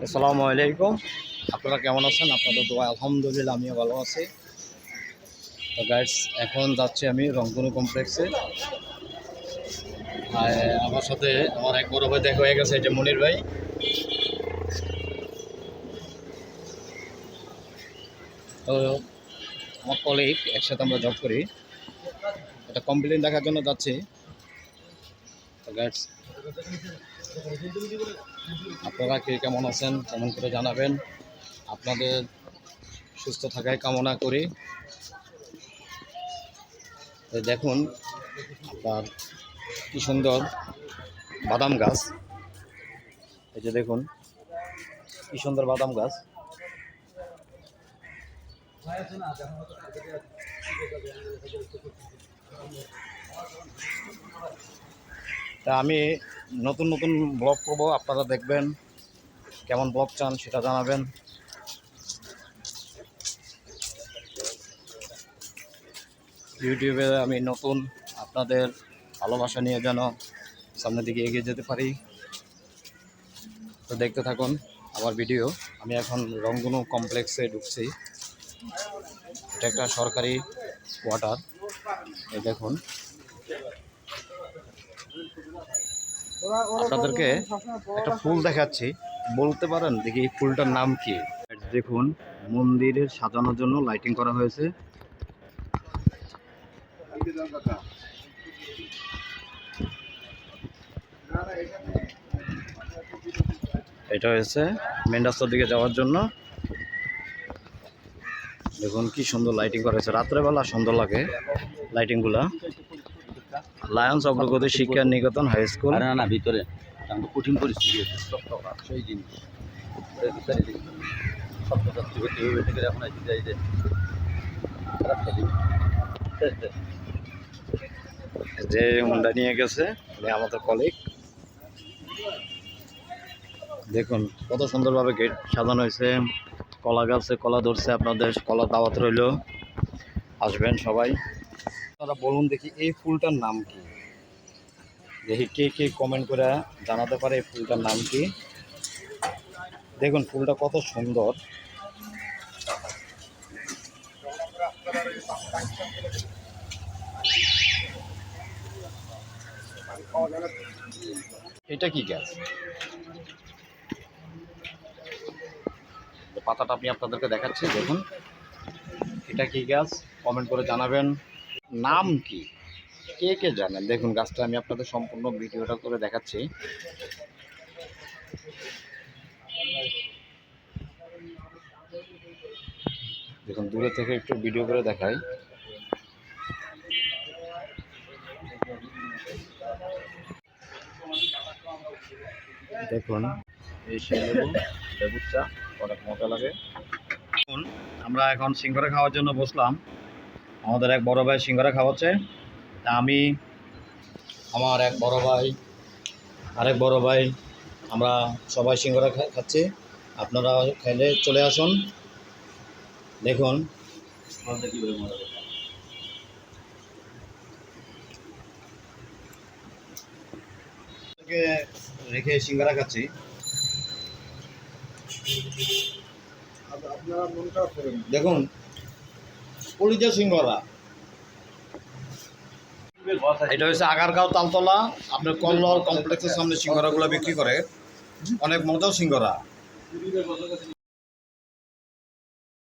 আসসালামু আলাইকুম। আপনারা কেমন আছেন? আপনাদের দোয়া আলহামদুলিল্লাহ আমিও ভালো আছি। তো গাইস, এখন যাচ্ছি আমি রংধনু কমপ্লেক্সে। আর আমার সাথে আমার এক বড় ভাই দেখা হয়ে গেছে, এই যে মনির ভাই। তো আমার কলিগ, একসাথে আমরা জব করি। একটা কমপ্লেন দেখার জন্য যাচ্ছি। তো গাইস, আপনারা কে কেমন আছেন কমেন্ট করে জানাবেন। আপনাদের সুস্থ থাকায় কামনা করি। দেখুন আপনার কি সুন্দর বাদাম গাছ। এই যে দেখুন কি সুন্দর বাদাম গাছ। তা আমি নতুন নতুন ব্লগ করবো, আপনারা দেখবেন। কেমন ব্লগ চান সেটা জানাবেন। ইউটিউবে আমি নতুন, আপনাদের ভালোবাসা নিয়ে যেন সামনের দিকে এগিয়ে যেতে পারি। তো দেখতে থাকুন আমার ভিডিও। আমি এখন রংধনু কমপ্লেক্সে ঢুকছি। এটা একটা সরকারি কোয়ার্টার। এই দেখুন, আপনাদেরকে একটা ফুল দেখাচ্ছি, বলতে পারেন দেখি এই ফুলটার নাম কি? দেখুন, মন্দিরের সাজানোর জন্য লাইটিং করা হয়েছে। এটা হয়েছে মেন রাস্তার দিকে যাওয়ার জন্য। দেখুন কি সুন্দর লাইটিং করা হয়েছে, রাত্রেবেলা সুন্দর লাগে লাইটিংগুলা। লায়ন্স অগ্রগতি শিক্ষা নিকেতন হাই স্কুল। না ভিতরে কঠিন পরিস্থিতি সেই জিনিস ছাত্রছাত্রী ভর্তি হয়ে থেকে এখন আসতে যাই যে যে হুন্ডা নিয়ে গেছে আমাদের কলিগ। দেখুন কত সুন্দরভাবে গেট সাজানো হয়েছে। কলা গাছে কলা ধরছে, আপনাদের কলা দাওয়াত রইল, আসবেন সবাই। আপনারা বলুন দেখি এই ফুলটার নাম কি? দেখি কে কে কমেন্ট করে জানাতে পারে এই ফুলটার নাম কি। দেখুন ফুলটা কত সুন্দর। এটা কি গাছ? পাতাটা আমি আপনাদেরকে দেখাচ্ছি। দেখুন এটা কি গাছ, কমেন্ট করে জানাবেন। নাম কি, কে কে জানেন? দেখুন গাছটা আমি আপনাদের সম্পূর্ণ ভিডিওটা করে দেখাচ্ছি। দেখুন দূরে থেকে একটু ভিডিও করে দেখাই। দেখুন এই সেই লেবুর চা অনেক মজা লাগে। আমরা এখন সিঙ্গারা খাওয়ার জন্য বসলাম। আমাদের এক বড় ভাই সিঙ্গারা খাওয়াচ্ছে। তা আমি, আমার এক বড় ভাই, আরেক বড় ভাই, আমরা সবাই সিঙ্গারা খাচ্ছি। আপনারা খেলে চলে আসুন। দেখুন রেখে সিঙ্গারা খাচ্ছি। দেখুন কলিজা সিঙ্গারা। এটা হচ্ছে আগারগাঁও তালতলা, আপনার কল্লোল কমপ্লেক্সের সামনে সিঙ্গারাগুলো বিক্রি করে। অনেক মজার সিঙ্গারা।